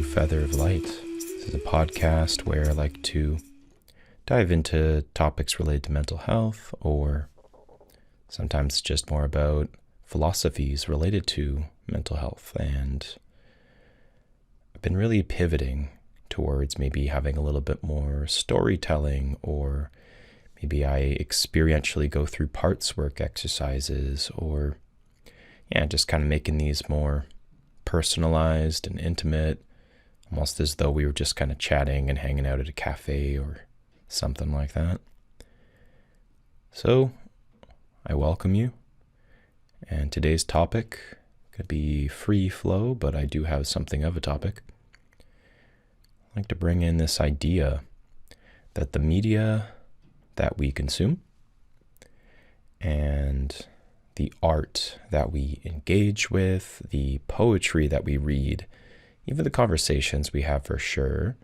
to Feather of Light. This is a podcast where I like to dive into topics related to mental health, or sometimes just more about philosophies related to mental health. And I've been really pivoting towards maybe having a little bit more storytelling, or maybe I experientially go through parts work exercises, or just kind of making these more personalized and intimate, almost as though we were just kind of chatting and hanging out at a cafe or something like that. So I welcome you. And today's topic could be free flow, but I do have something of a topic. I'd like to bring in this idea that the media that we consume and the art that we engage with, the poetry that we read, even the conversations we have for sure,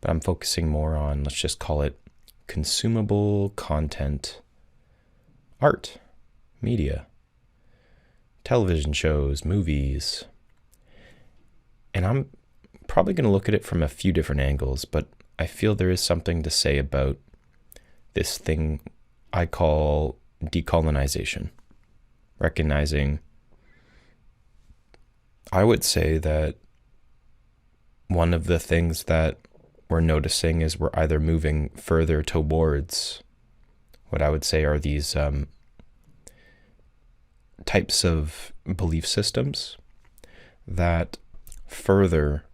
but I'm focusing more on, let's just call it consumable content, art, media, television shows, movies. And I'm probably going to look at it from a few different angles, but I feel there is something to say about this thing I call decolonization. Recognizing, I would say that one of the things that we're noticing is we're either moving further towards what I would say are these types of belief systems that further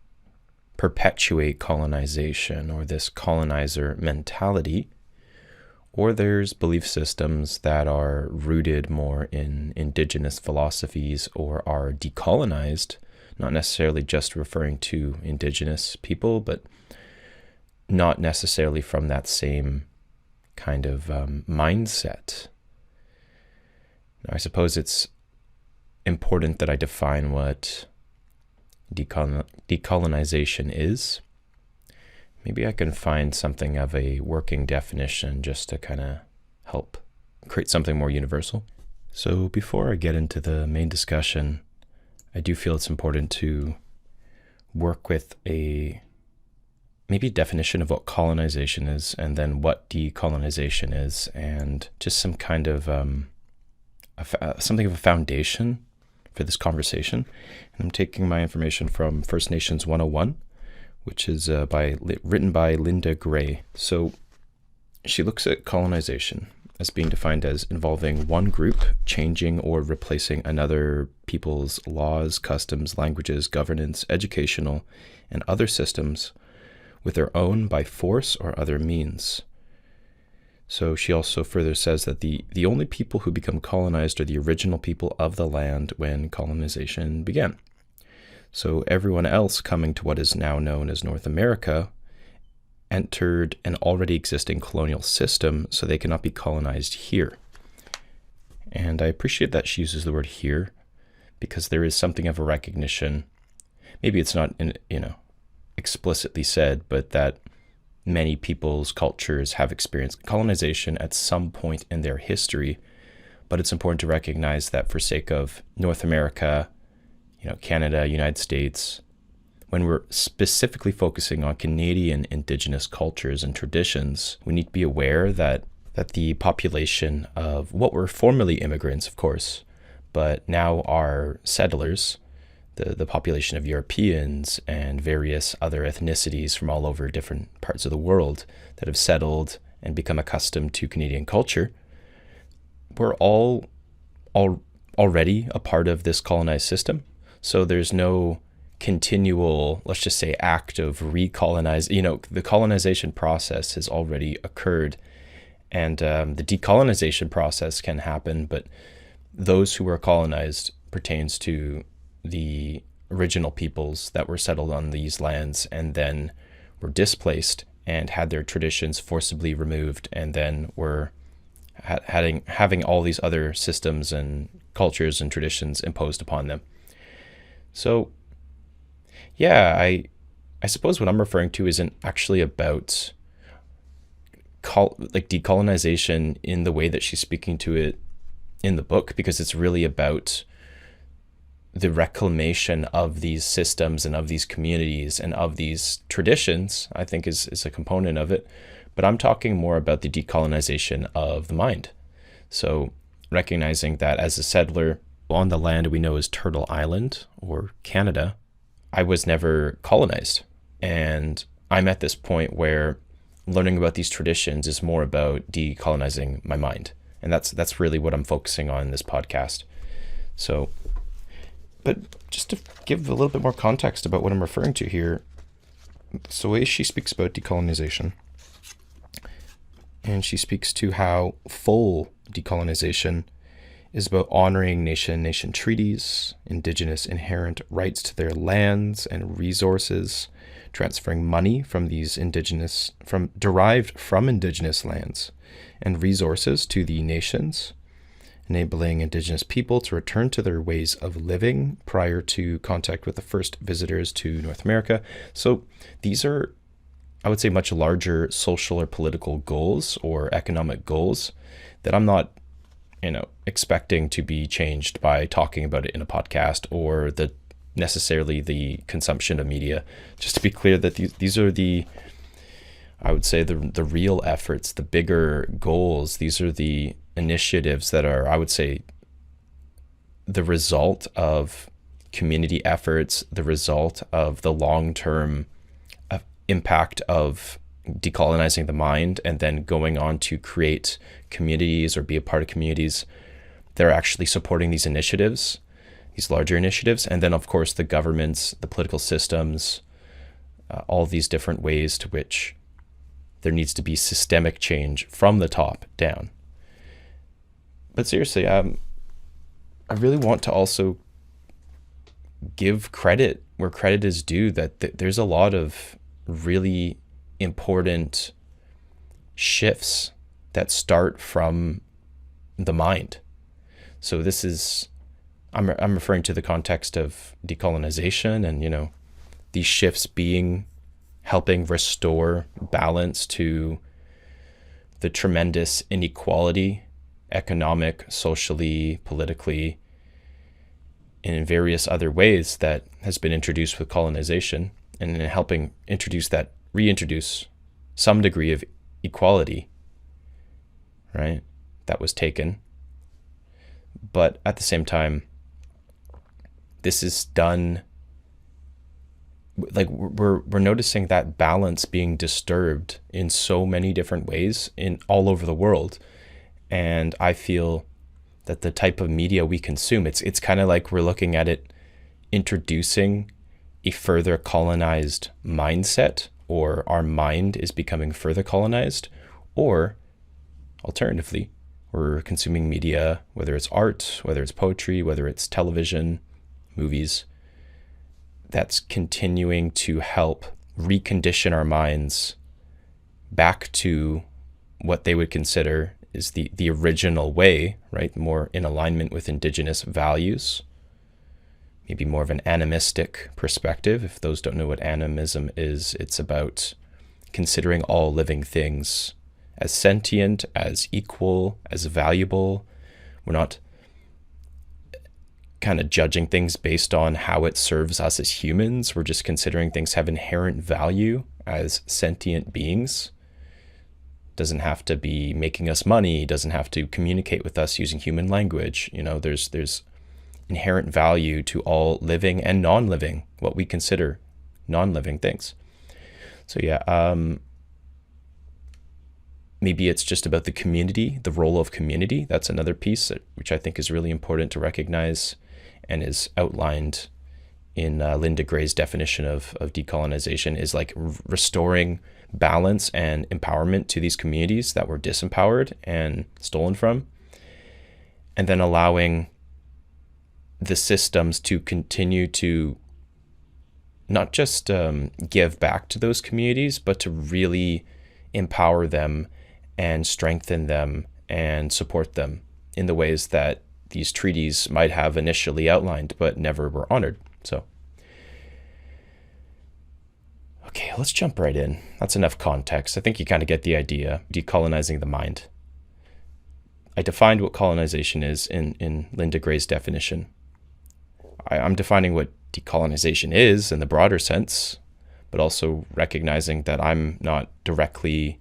perpetuate colonization or this colonizer mentality, or there's belief systems that are rooted more in indigenous philosophies or are decolonized, not necessarily just referring to indigenous people, but not necessarily from that same kind of mindset. Now, I suppose it's important that I define what decolonization is. Maybe I can find something of a working definition just to kind of help create something more universal. So before I get into the main discussion, I do feel it's important to work with a maybe definition of what colonization is, and then what decolonization is, and just some kind of something of a foundation for this conversation. And I'm taking my information from First Nations 101, which is written by Linda Gray. So she looks at colonization as being defined as involving one group changing or replacing another people's laws, customs, languages, governance, educational, and other systems with their own by force or other means. So she also further says that the only people who become colonized are the original people of the land when colonization began. So everyone else coming to what is now known as North America entered an already existing colonial system, so they cannot be colonized here. And I appreciate that she uses the word here, because there is something of a recognition. Maybe it's not explicitly said, but that many people's cultures have experienced colonization at some point in their history. But it's important to recognize that for sake of North America, Canada, United States, when we're specifically focusing on Canadian indigenous cultures and traditions, we need to be aware that the population of what were formerly immigrants, of course, but now are settlers, the population of Europeans and various other ethnicities from all over different parts of the world that have settled and become accustomed to Canadian culture, we're all already a part of this colonized system. So there's no continual, let's just say, act of recolonize. The colonization process has already occurred, and the decolonization process can happen, but those who were colonized pertains to the original peoples that were settled on these lands and then were displaced and had their traditions forcibly removed, and then were having all these other systems and cultures and traditions imposed upon them. So, I suppose what I'm referring to isn't actually about decolonization in the way that she's speaking to it in the book, because it's really about the reclamation of these systems and of these communities and of these traditions, I think is a component of it. But I'm talking more about the decolonization of the mind. So recognizing that as a settler on the land we know as Turtle Island or Canada, I was never colonized. And I'm at this point where learning about these traditions is more about decolonizing my mind. And that's really what I'm focusing on in this podcast. So, but just to give a little bit more context about what I'm referring to here, so way she speaks about decolonization, and she speaks to how full decolonization is about honoring nation treaties, indigenous inherent rights to their lands and resources, transferring money from derived from indigenous lands and resources to the nations, enabling indigenous people to return to their ways of living prior to contact with the first visitors to North America. So these are, I would say, much larger social or political goals or economic goals that I'm not, expecting to be changed by talking about it in a podcast or necessarily the consumption of media. Just to be clear that these are I would say the real efforts, the bigger goals. These are the initiatives that are, I would say, the result of community efforts, the result of the long-term impact of decolonizing the mind and then going on to create communities or be a part of communities that are actually supporting these initiatives, these larger initiatives. And then, of course, the governments, the political systems, all these different ways to which there needs to be systemic change from the top down. But seriously, I really want to also give credit where credit is due, that there's a lot of really important shifts that start from the mind. So this is, I'm referring to the context of decolonization and, these shifts helping restore balance to the tremendous inequality, economic, socially, politically, and in various other ways that has been introduced with colonization, and in helping reintroduce some degree of equality, right? That was taken. But at the same time, this is done, like we're noticing that balance being disturbed in so many different ways in all over the world. And I feel that the type of media we consume, it's kind of like we're looking at it introducing a further colonized mindset, or our mind is becoming further colonized, or alternatively, we're consuming media, whether it's art, whether it's poetry, whether it's television, movies, that's continuing to help recondition our minds back to what they would consider is the original way, right? More in alignment with indigenous values, maybe more of an animistic perspective. If those don't know what animism is, it's about considering all living things as sentient, as equal, as valuable. We're not kind of judging things based on how it serves us as humans. We're just considering things have inherent value as sentient beings. Doesn't have to be making us money, doesn't have to communicate with us using human language. There's inherent value to all living and non-living, what we consider non-living things. So yeah, maybe it's just about the community, the role of community. That's another piece which I think is really important to recognize and is outlined in Linda Gray's definition of decolonization, is like restoring balance and empowerment to these communities that were disempowered and stolen from, and then allowing the systems to continue to not just give back to those communities, but to really empower them and strengthen them and support them in the ways that these treaties might have initially outlined but never were honored. So, okay, let's jump right in. That's enough context. I think you kind of get the idea. Decolonizing the mind. I defined what colonization is in Linda Gray's definition. I'm defining what decolonization is in the broader sense, but also recognizing that I'm not directly,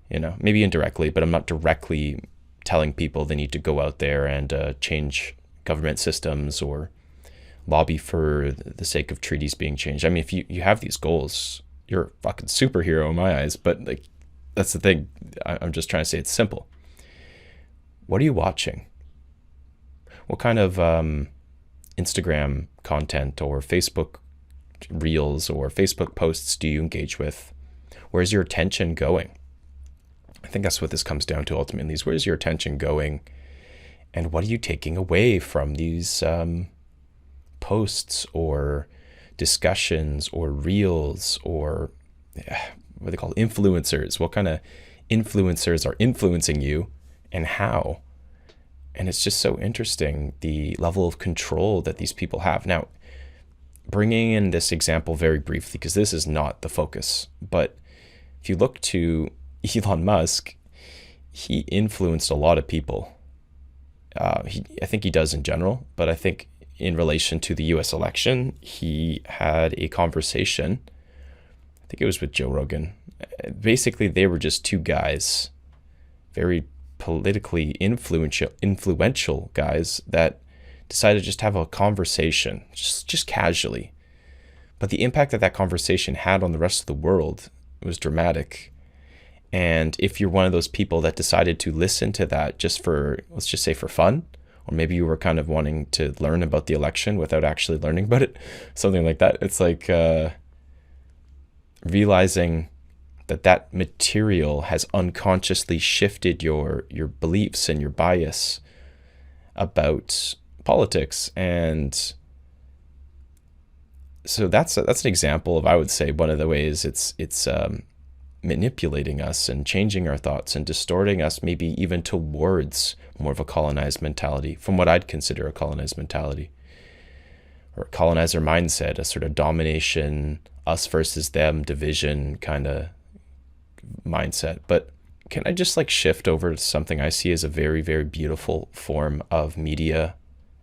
maybe indirectly, but I'm not directly telling people they need to go out there and change government systems or lobby for the sake of treaties being changed. I mean, if you have these goals, you're a fucking superhero in my eyes, but like, that's the thing. I'm just trying to say it's simple. What are you watching? What kind of Instagram content or Facebook reels or Facebook posts do you engage with? Where's your attention going? I think that's what this comes down to ultimately, is where's your attention going? And what are you taking away from these posts or discussions or reels or what they call influencers? What kind of influencers are influencing you and how? And it's just so interesting, the level of control that these people have. Now, bringing in this example very briefly, because this is not the focus, but if you look to Elon Musk, he influenced a lot of people. I think he does in general, but I think in relation to the US election, he had a conversation, I think it was with Joe Rogan. Basically, they were just two guys, very politically influential guys that decided to just have a conversation, just casually. But the impact that that conversation had on the rest of the world was dramatic. And if you're one of those people that decided to listen to that just for, let's just say for fun, or maybe you were kind of wanting to learn about the election without actually learning about it, something like that. It's like realizing that material has unconsciously shifted your beliefs and your bias about politics. And so that's an example of, I would say, one of the ways it's manipulating us and changing our thoughts and distorting us, maybe even towards more of a colonized mentality, from what I'd consider a colonized mentality, or a colonizer mindset, a sort of domination, us versus them, division kind of mindset. But can I just shift over to something I see as a very, very beautiful form of media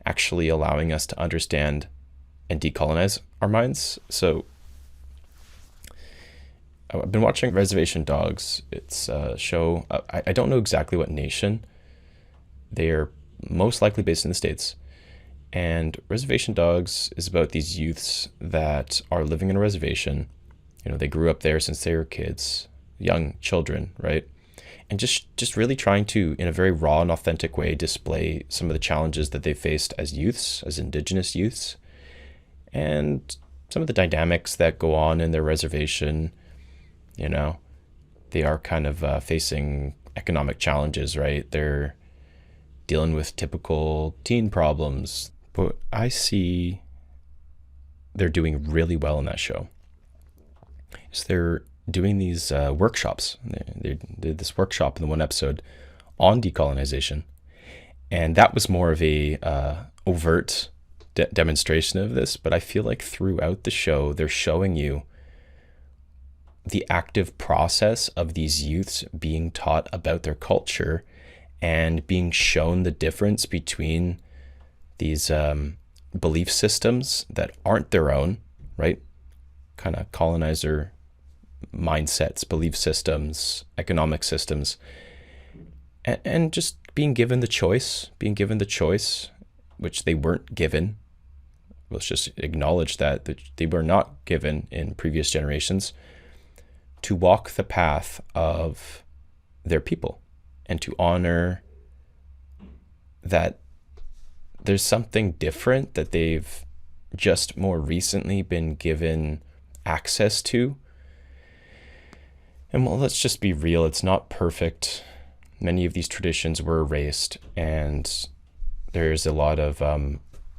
actually allowing us to understand and decolonize our minds? So I've been watching Reservation Dogs. It's a show. I don't know exactly what nation. They are most likely based in the States. And Reservation Dogs is about these youths that are living in a reservation. They grew up there since they were kids, young children, right? And just really trying to, in a very raw and authentic way, display some of the challenges that they faced as youths, as indigenous youths, and some of the dynamics that go on in their reservation. They are kind of facing economic challenges, right? They're dealing with typical teen problems. But I see they're doing really well in that show. So they're doing these workshops. They did this workshop in the one episode on decolonization. And that was more of a overt demonstration of this. But I feel like throughout the show, they're showing you the active process of these youths being taught about their culture and being shown the difference between these belief systems that aren't their own, right? Kind of colonizer mindsets, belief systems, economic systems, and just being given the choice, which they weren't given. Let's just acknowledge that they were not given in previous generations, to walk the path of their people and to honor that there's something different that they've just more recently been given access to. And well, let's just be real, it's not perfect. Many of these traditions were erased, and there's a lot of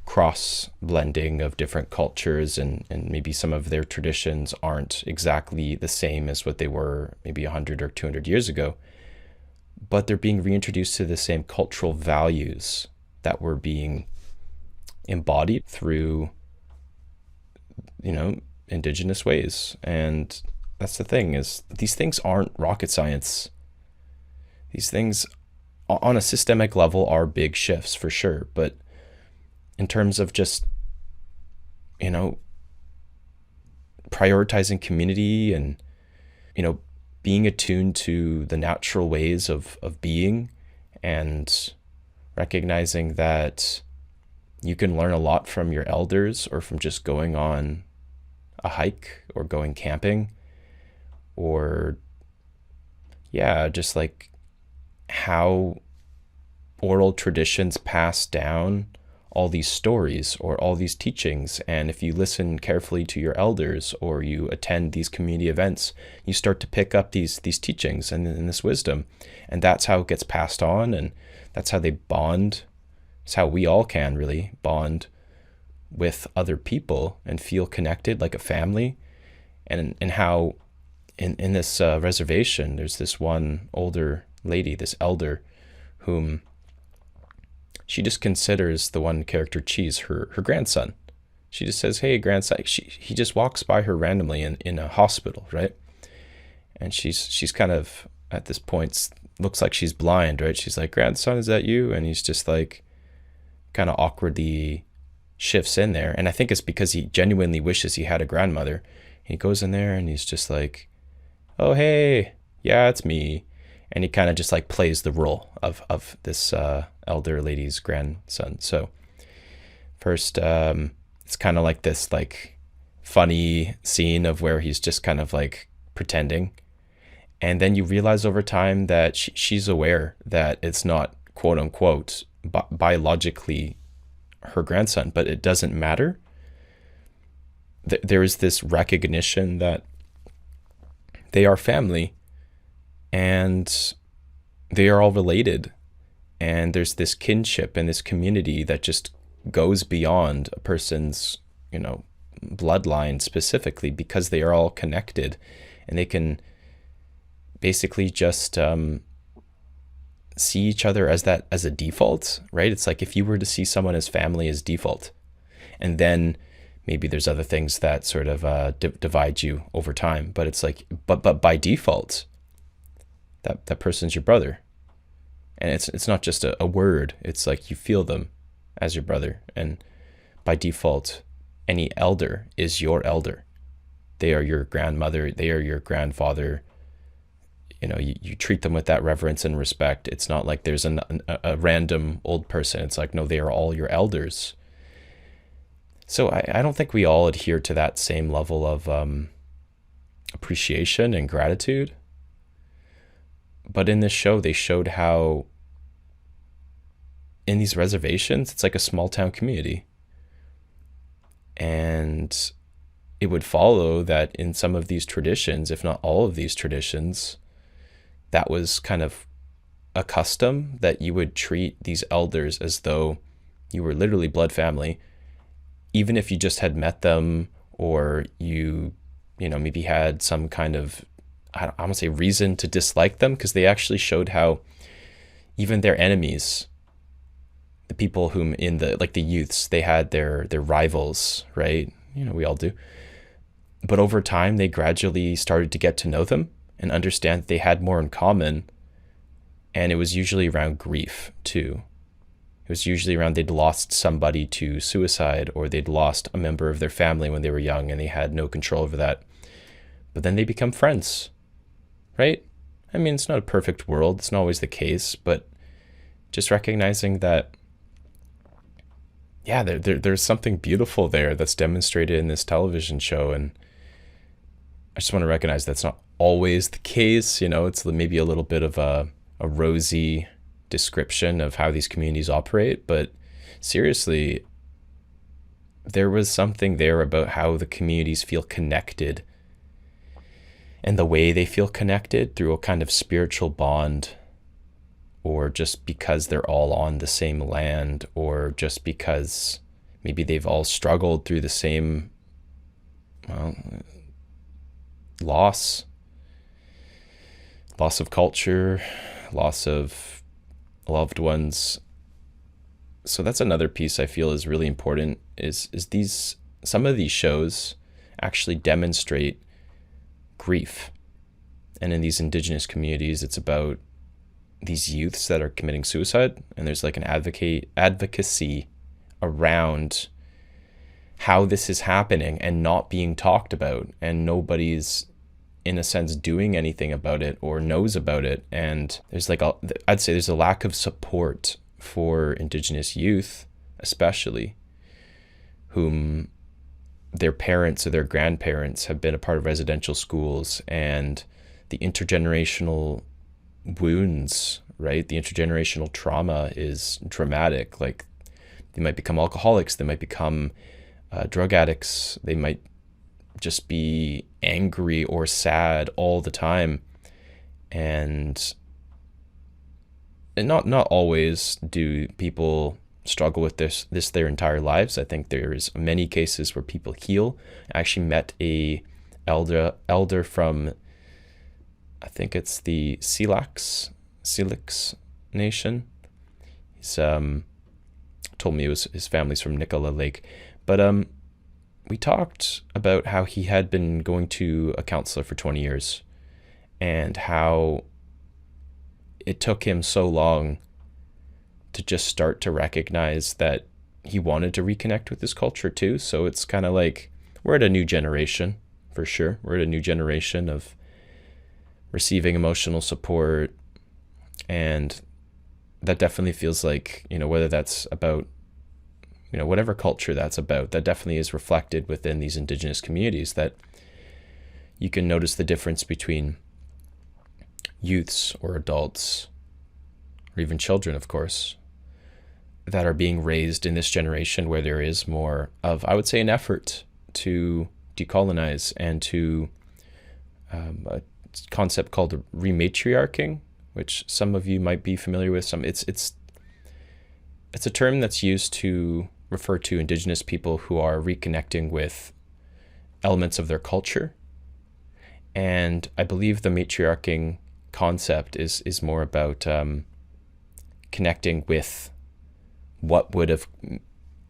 cross blending of different cultures, and maybe some of their traditions aren't exactly the same as what they were maybe 100 or 200 years ago, but they're being reintroduced to the same cultural values that were being embodied through, indigenous ways. And that's the thing, is these things aren't rocket science. These things on a systemic level are big shifts for sure, but in terms of just you know, prioritizing community and, you know, being attuned to the natural ways of being, and recognizing that you can learn a lot from your elders, or from just going on a hike or going camping, or just like how oral traditions pass down all these stories or all these teachings. And if you listen carefully to your elders, or you attend these community events, you start to pick up these teachings and this wisdom. And that's how it gets passed on, and that's how they bond. It's how we all can really bond with other people and feel connected like a family. And how in this reservation, there's this one older lady, this elder, whom she just considers the one character, Cheese, her grandson. She just says, "Hey, grandson." He just walks by her randomly in a hospital, right? And she's kind of, at this point, looks like she's blind, right? She's like, "Grandson, is that you?" And he's just like, kind of awkwardly shifts in there. And I think it's because he genuinely wishes he had a grandmother. He goes in there and he's just like, "Oh, hey, yeah, it's me." And he kind of just like plays the role of this elder lady's grandson. So first, it's kind of like this like funny scene of where he's just kind of like pretending. And then you realize over time that she's aware that it's not, quote unquote, biologically her grandson, but it doesn't matter. There is this recognition that they are family, and they are all related, and there's this kinship and this community that just goes beyond a person's, you know, bloodline specifically, because they are all connected, and they can basically just see each other as a default, right? It's like if you were to see someone as family as default, and then maybe there's other things that sort of divide you over time, but it's like, but by default, that person's your brother. And it's not just a word, it's like you feel them as your brother. And by default, any elder is your elder. They are your grandmother, they are your grandfather. You know, you treat them with that reverence and respect. It's not like there's a random old person. It's like, no, they are all your elders. So I don't think we all adhere to that same level of appreciation and gratitude. But in this show, they showed how in these reservations, it's like a small town community. And it would follow that in some of these traditions, if not all of these traditions, that was kind of a custom, that you would treat these elders as though you were literally blood family, even if you just had met them, or you know, maybe had some kind of, I don't want to say reason to dislike them, because they actually showed how even their enemies, the people whom in the, like the youths, they had their rivals, right? You know, we all do. But over time, they gradually started to get to know them and understand that they had more in common. And it was usually around grief too. It was usually around they'd lost somebody to suicide, or they'd lost a member of their family when they were young and they had no control over that. But then they become friends, right? I mean, it's not a perfect world. It's not always the case, but just recognizing that, yeah, there's something beautiful there that's demonstrated in this television show. And I just want to recognize that's not always the case. You know, it's maybe a little bit of a rosy description of how these communities operate, but seriously, there was something there about how the communities feel connected, and the way they feel connected through a kind of spiritual bond, or just because they're all on the same land, or just because maybe they've all struggled through the same, well, loss of culture, loss of loved ones. So that's another piece I feel is really important, is some of these shows actually demonstrate grief. And in these indigenous communities, it's about these youths that are committing suicide, and there's like an advocacy around how this is happening and not being talked about, and nobody's in a sense doing anything about it or knows about it. And there's I'd say there's a lack of support for Indigenous youth, especially, whom their parents or their grandparents have been a part of residential schools, and the intergenerational wounds, right? The intergenerational trauma is dramatic. Like, they might become alcoholics, they might become drug addicts, they might just be angry or sad all the time. And not always do people struggle with this their entire lives. I think there's many cases where people heal. I actually met a elder from, I think it's the Tseil-Watuth nation. He's told me his family's from Nicola Lake. But we talked about how he had been going to a counselor for 20 years and how it took him so long to just start to recognize that he wanted to reconnect with his culture too. So it's kind of like, we're at a new generation, for sure. We're at a new generation of receiving emotional support. And that definitely feels like, whether that's about, whatever culture that's about, that definitely is reflected within these Indigenous communities, that you can notice the difference between youths or adults, or even children, of course, that are being raised in this generation where there is more of, I would say, an effort to decolonize and to a concept called rematriarching, which some of you might be familiar with. It's a term that's used to refer to Indigenous people who are reconnecting with elements of their culture. And I believe the matriarching concept is more about connecting with what would have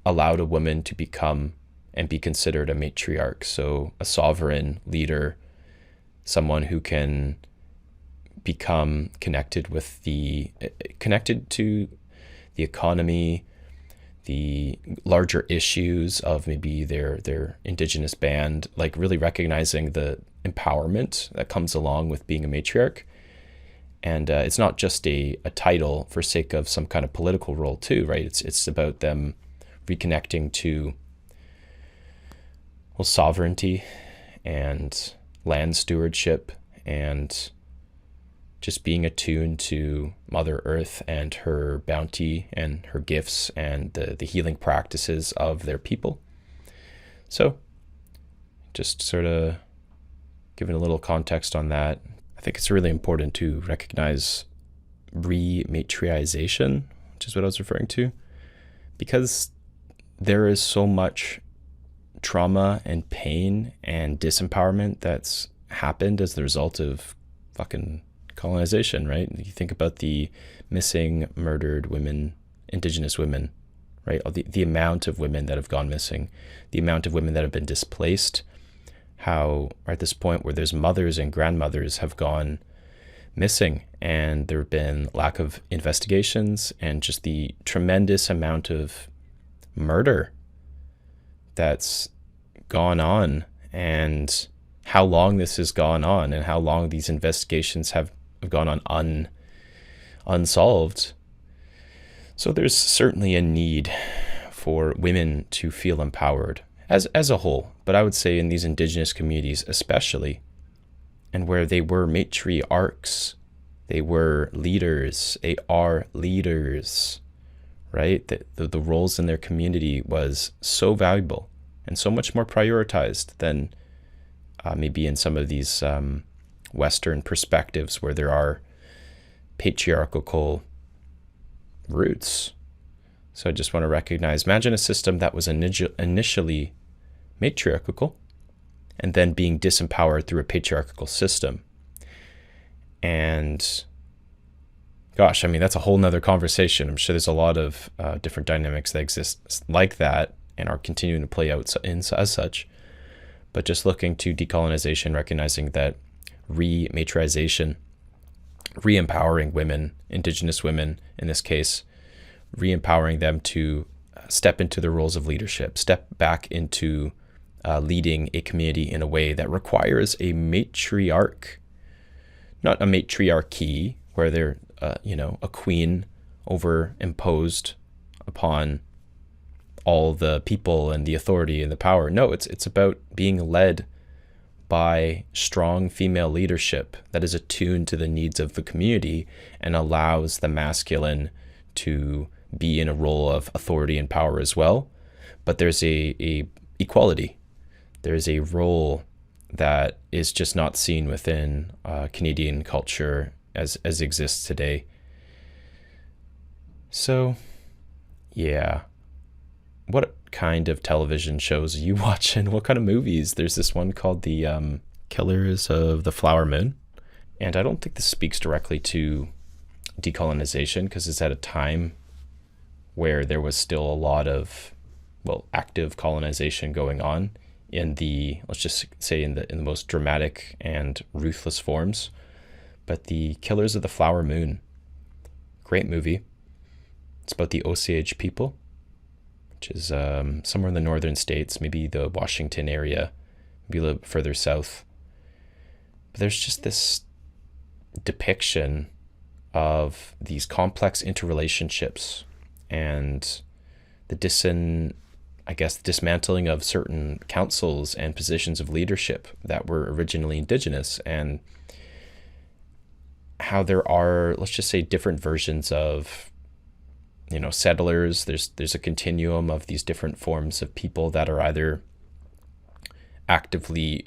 allowed a woman to become and be considered a matriarch. So a sovereign leader, someone who can become connected to the economy, the larger issues of maybe their Indigenous band, like really recognizing the empowerment that comes along with being a matriarch. And it's not just a title for sake of some kind of political role too, right? It's about them reconnecting to, well, sovereignty and land stewardship, and just being attuned to Mother Earth and her bounty and her gifts and the healing practices of their people. So just sort of giving a little context on that. I think it's really important to recognize rematrialization, which is what I was referring to, because there is so much trauma and pain and disempowerment that's happened as the result of fucking colonization, right? You think about the missing, murdered women, Indigenous women, right? The amount of women that have gone missing, the amount of women that have been displaced, how at this point where there's mothers and grandmothers have gone missing, and there have been lack of investigations, and just the tremendous amount of murder that's gone on, and how long this has gone on, and how long these investigations have gone on unsolved. So there's certainly a need for women to feel empowered as a whole, but I would say in these Indigenous communities especially, and where they were matriarchs, they were leaders, they are leaders, right? The roles in their community was so valuable and so much more prioritized than maybe in some of these Western perspectives where there are patriarchal roots. So I just want to recognize, imagine a system that was initially matriarchal and then being disempowered through a patriarchal system. And gosh, I mean, that's a whole nother conversation. I'm sure there's a lot of different dynamics that exist like that and are continuing to play out as such. But just looking to decolonization, recognizing that rematrialization, re-empowering women, Indigenous women in this case, re-empowering them to step into the roles of leadership, step back into leading a community in a way that requires a matriarch, not a matriarchy where they're, a queen imposed upon all the people and the authority and the power. No, it's about being led by strong female leadership that is attuned to the needs of the community and allows the masculine to be in a role of authority and power as well. But there's a equality. There's a role that is just not seen within Canadian culture as exists today. So, yeah. What kind of television shows are you watching? What kind of movies? There's this one called The Killers of the Flower Moon. And I don't think this speaks directly to decolonization because it's at a time where there was still a lot of, active colonization going on in the, let's just say in the most dramatic and ruthless forms. But The Killers of the Flower Moon, great movie. It's about the Osage people, which is somewhere in the northern states, maybe the Washington area, maybe a little bit further south. But there's just this depiction of these complex interrelationships and the dismantling of certain councils and positions of leadership that were originally indigenous, and how there are, let's just say, different versions of settlers. There's a continuum of these different forms of people that are either actively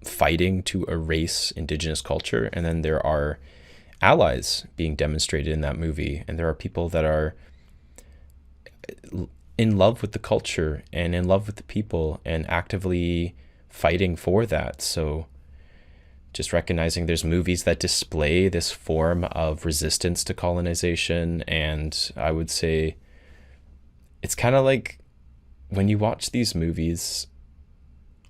fighting to erase indigenous culture, and then there are allies being demonstrated in that movie, and there are people that are in love with the culture and in love with the people and actively fighting for that. So just recognizing there's movies that display this form of resistance to colonization. And I would say it's kind of like, when you watch these movies,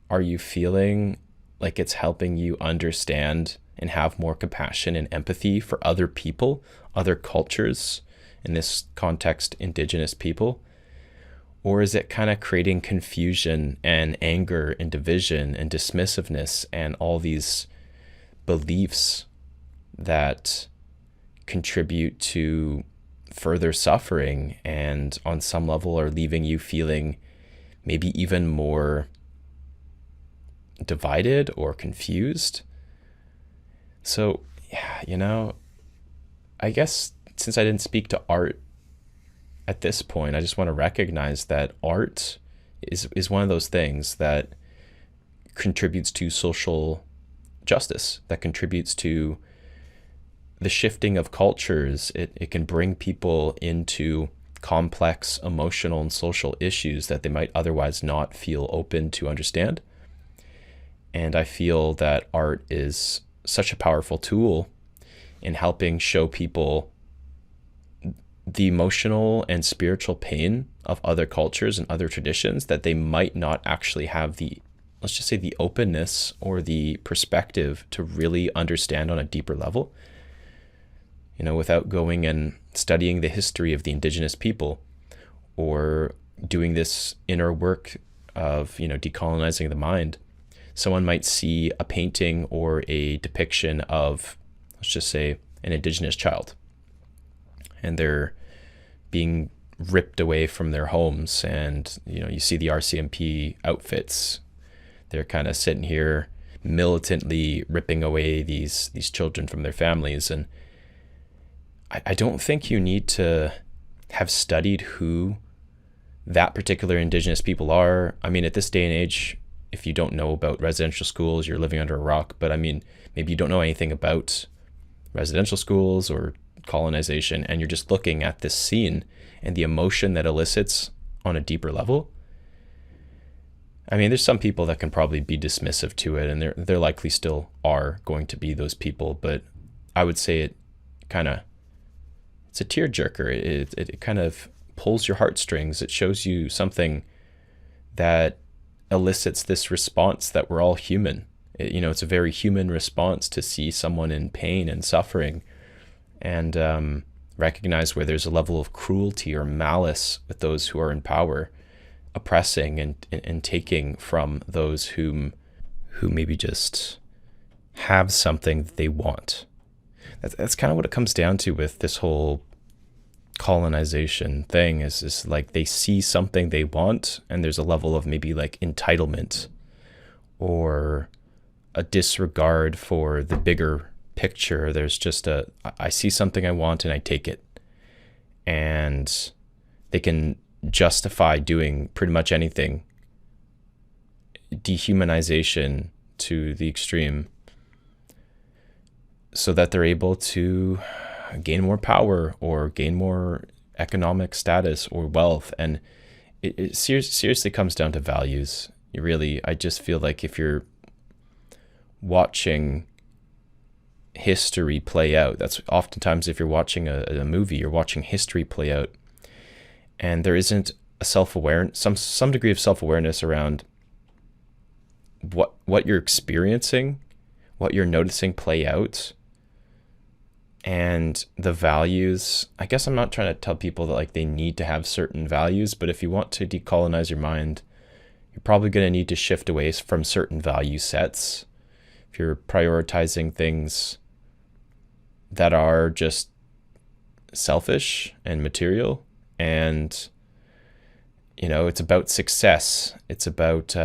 are you feeling like it's helping you understand and have more compassion and empathy for other people, other cultures, in this context, indigenous people? Or is it kind of creating confusion and anger and division and dismissiveness and all these beliefs that contribute to further suffering and on some level are leaving you feeling maybe even more divided or confused? So, yeah, I guess since I didn't speak to art at this point, I just want to recognize that art is one of those things that contributes to social justice, that contributes to the shifting of cultures. It can bring people into complex emotional and social issues that they might otherwise not feel open to understand. And I feel that art is such a powerful tool in helping show people the emotional and spiritual pain of other cultures and other traditions that they might not actually have the, let's just say, the openness or the perspective to really understand on a deeper level, without going and studying the history of the indigenous people or doing this inner work of, decolonizing the mind. Someone might see a painting or a depiction of, let's just say, an indigenous child, and they're being ripped away from their homes, and you see the RCMP outfits. They're kind of sitting here militantly ripping away these children from their families. And I don't think you need to have studied who that particular indigenous people are. I mean, at this day and age, if you don't know about residential schools, you're living under a rock. But I mean, maybe you don't know anything about residential schools or colonization, and you're just looking at this scene and the emotion that elicits on a deeper level. I mean, there's some people that can probably be dismissive to it, and there likely still are going to be those people, but I would say it's a tearjerker. It kind of pulls your heartstrings. It shows you something that elicits this response that we're all human. It's a very human response to see someone in pain and suffering. And recognize where there's a level of cruelty or malice with those who are in power, oppressing and taking from those who maybe just have something that they want. That's kind of what it comes down to with this whole colonization thing, is like they see something they want, and there's a level of maybe like entitlement or a disregard for the bigger picture. There's just I see something I want and I take it. And they can justify doing pretty much anything. Dehumanization to the extreme, so that they're able to gain more power or gain more economic status or wealth. And it seriously comes down to values. I just feel like if you're watching history play out, that's oftentimes, if you're watching a movie, you're watching history play out, and there isn't a self-awareness, some degree of self-awareness around what you're experiencing, what you're noticing play out, and the values. I guess I'm not trying to tell people that like they need to have certain values, but if you want to decolonize your mind, you're probably going to need to shift away from certain value sets. If you're prioritizing things that are just selfish and material, and it's about success, it's about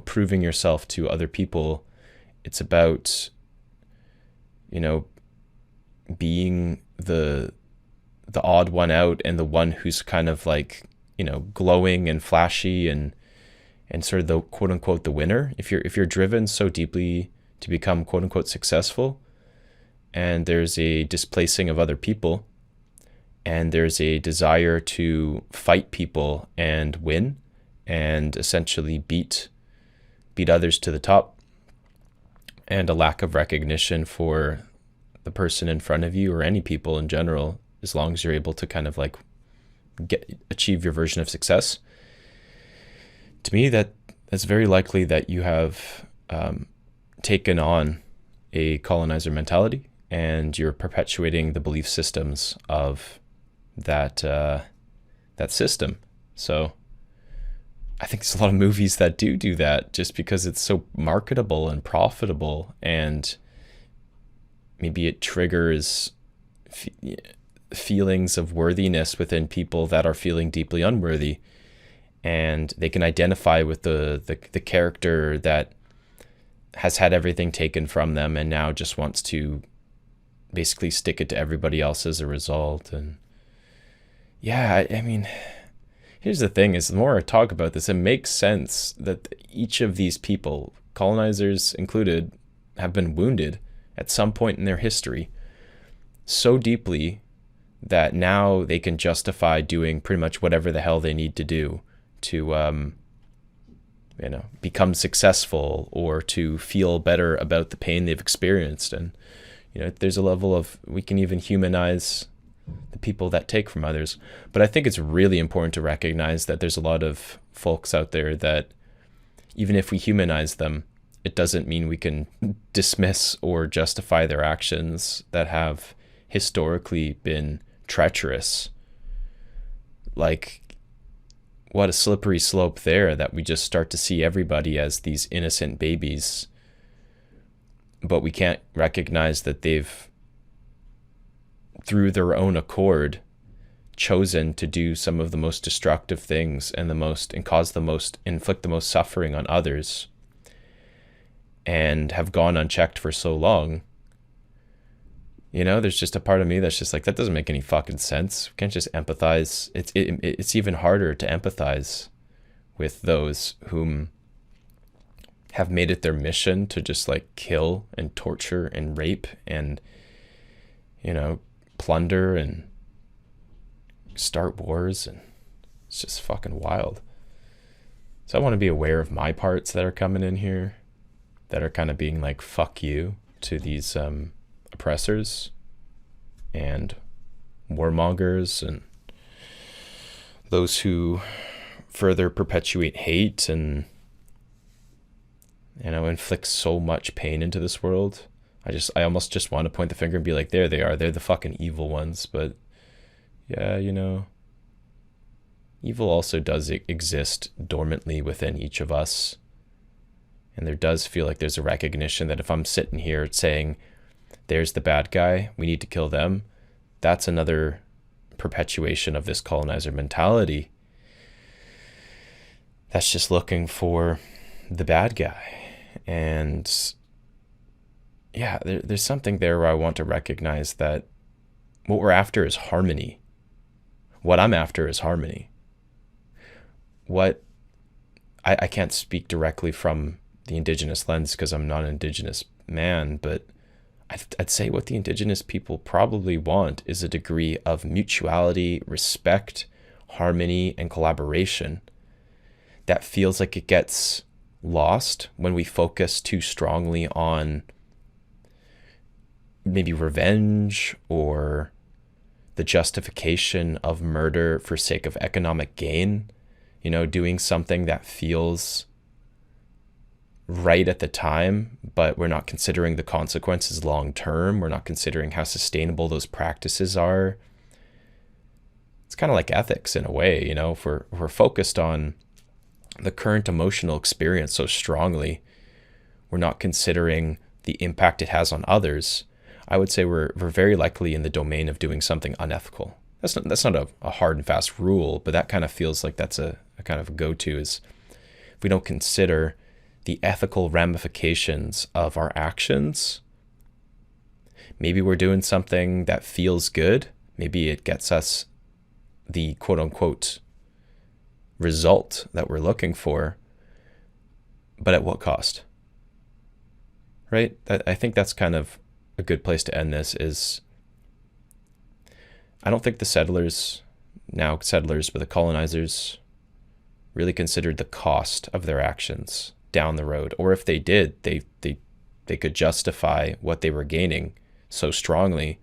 proving yourself to other people, it's about being the odd one out and the one who's kind of like glowing and flashy and sort of the quote unquote the winner. If you're driven so deeply to become quote unquote successful, and there's a displacing of other people, and there's a desire to fight people and win and essentially beat others to the top, and a lack of recognition for the person in front of you or any people in general, as long as you're able to kind of like achieve your version of success, to me that's very likely that you have taken on a colonizer mentality, and you're perpetuating the belief systems of that system. So I think there's a lot of movies that do that just because it's so marketable and profitable, and maybe it triggers feelings of worthiness within people that are feeling deeply unworthy, and they can identify with the character that has had everything taken from them and now just wants to basically stick it to everybody else as a result. And yeah, I mean, here's the thing, is the more I talk about this, it makes sense that each of these people, colonizers included, have been wounded at some point in their history so deeply that now they can justify doing pretty much whatever the hell they need to do to become successful or to feel better about the pain they've experienced. And there's a level of, we can even humanize the people that take from others. But I think it's really important to recognize that there's a lot of folks out there that even if we humanize them, it doesn't mean we can dismiss or justify their actions that have historically been treacherous. Like, what a slippery slope there, that we just start to see everybody as these innocent babies, but we can't recognize that they've, through their own accord, chosen to do some of the most destructive things and inflict the most suffering on others, and have gone unchecked for so long. There's just a part of me that's just like, that doesn't make any fucking sense. We can't just empathize. It's even harder to empathize with those whom have made it their mission to just like kill and torture and rape and plunder and start wars, and it's just fucking wild. So I want to be aware of my parts that are coming in here, that are kind of being like, fuck you to these oppressors and warmongers and those who further perpetuate hate and inflict so much pain into this world. I almost just want to point the finger and be like, there they are. They're the fucking evil ones. But yeah, evil also does exist dormantly within each of us. And there does feel like there's a recognition that if I'm sitting here saying, there's the bad guy, we need to kill them, that's another perpetuation of this colonizer mentality that's just looking for the bad guy. And yeah, there's something there where I want to recognize that what we're after is harmony. What I'm after is harmony. What I can't speak directly from the indigenous lens because I'm not an indigenous man, but I'd say what the indigenous people probably want is a degree of mutuality, respect, harmony, and collaboration that feels like it gets lost when we focus too strongly on maybe revenge or the justification of murder for sake of economic gain, doing something that feels right at the time, but we're not considering the consequences long term. We're not considering how sustainable those practices are. It's kind of like ethics in a way, if we're focused on the current emotional experience so strongly, we're not considering the impact it has on others. I would say we're very likely in the domain of doing something unethical. That's not a hard and fast rule, but that kind of feels like that's a kind of go-to, is if we don't consider the ethical ramifications of our actions, maybe we're doing something that feels good. Maybe it gets us the quote unquote result that we're looking for, but at what cost? Right? I think that's kind of a good place to end this. Is I don't think the settlers, but the colonizers, really considered the cost of their actions down the road. Or if they did, they could justify what they were gaining so strongly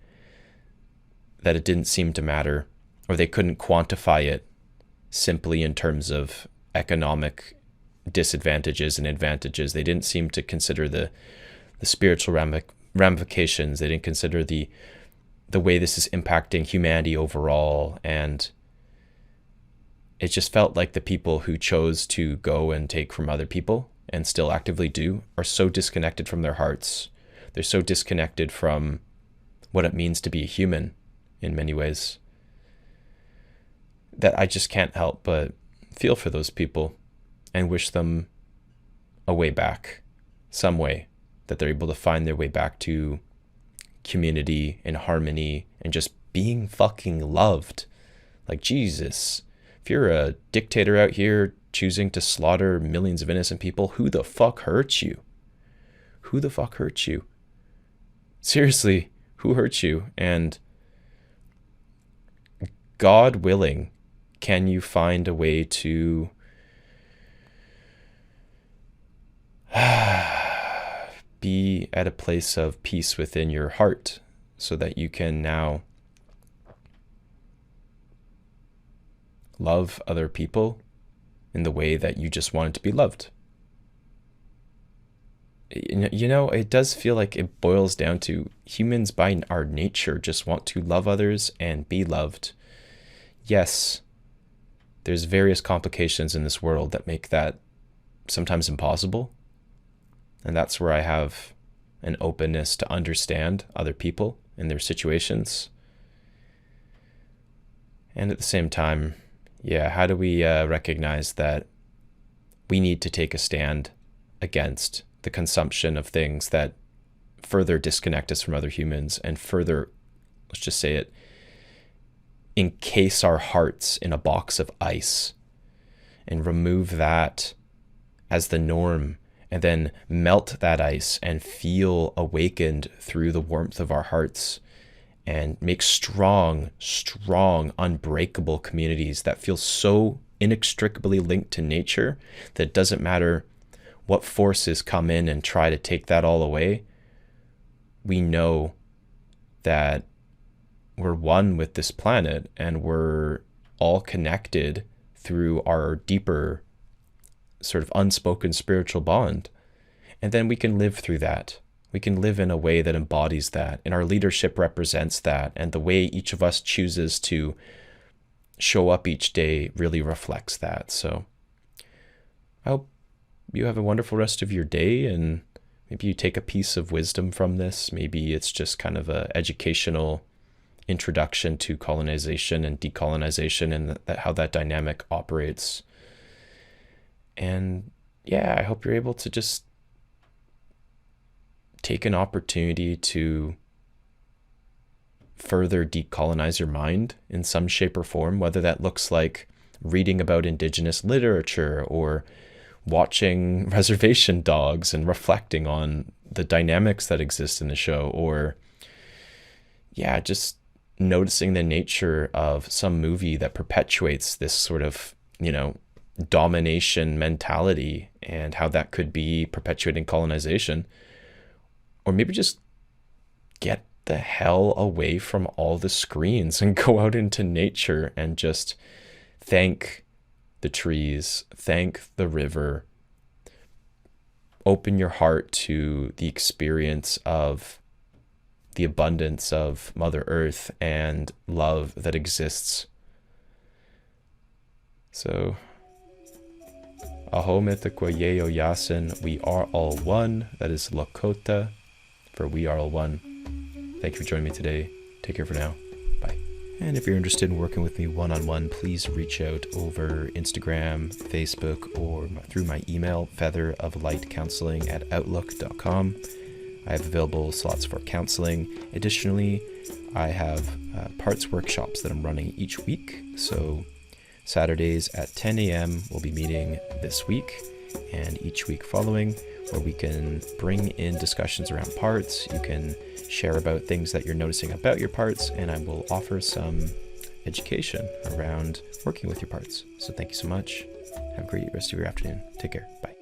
that it didn't seem to matter, or they couldn't quantify it simply in terms of economic disadvantages and advantages. They didn't seem to consider the spiritual ramifications. They didn't consider the way this is impacting humanity overall. And it just felt like the people who chose to go and take from other people, and still actively do, are so disconnected from their hearts. They're so disconnected from what it means to be a human in many ways, that I just can't help but feel for those people and wish them a way back, some way that they're able to find their way back to community and harmony and just being fucking loved. Like, Jesus, if you're a dictator out here choosing to slaughter millions of innocent people, who the fuck hurt you? Who the fuck hurt you? Seriously, who hurt you? And God willing, can you find a way to be at a place of peace within your heart so that you can now love other people in the way that you just wanted to be loved? It does feel like it boils down to humans by our nature just want to love others and be loved. Yes, there's various complications in this world that make that sometimes impossible. And that's where I have an openness to understand other people and their situations. And at the same time, how do we recognize that we need to take a stand against the consumption of things that further disconnect us from other humans and further, let's just say it, encase our hearts in a box of ice and remove that as the norm, and then melt that ice and feel awakened through the warmth of our hearts and make strong, unbreakable communities that feel so inextricably linked to nature that it doesn't matter what forces come in and try to take that all away. We know that we're one with this planet and we're all connected through our deeper sort of unspoken spiritual bond. And then we can live through that We can live in a way that embodies that, and our leadership represents that, and the way each of us chooses to show up each day really reflects that. So I hope you have a wonderful rest of your day, and maybe you take a piece of wisdom from this. Maybe it's just kind of a educational introduction to colonization and decolonization and how that dynamic operates. And yeah, I hope you're able to just take an opportunity to further decolonize your mind in some shape or form, whether that looks like reading about indigenous literature or watching Reservation Dogs and reflecting on the dynamics that exist in the show, or yeah, just noticing the nature of some movie that perpetuates this sort of, domination mentality and how that could be perpetuating colonization. Or maybe just get the hell away from all the screens and go out into nature and just thank the trees, thank the river, open your heart to the experience of the abundance of Mother Earth and love that exists. So, aho metakwa yeo yasin, we are all one. That is Lakota, for we are all one. Thank you for joining me today. Take care for now. Bye. And if you're interested in working with me one-on-one, please reach out over Instagram, Facebook, or through my email, featheroflightcounseling@outlook.com. I have available slots for counseling. Additionally, I have parts workshops that I'm running each week. So Saturdays at 10 a.m. we'll be meeting this week and each week following, where we can bring in discussions around parts. You can share about things that you're noticing about your parts, and I will offer some education around working with your parts. So thank you so much. Have a great rest of your afternoon. Take care. Bye.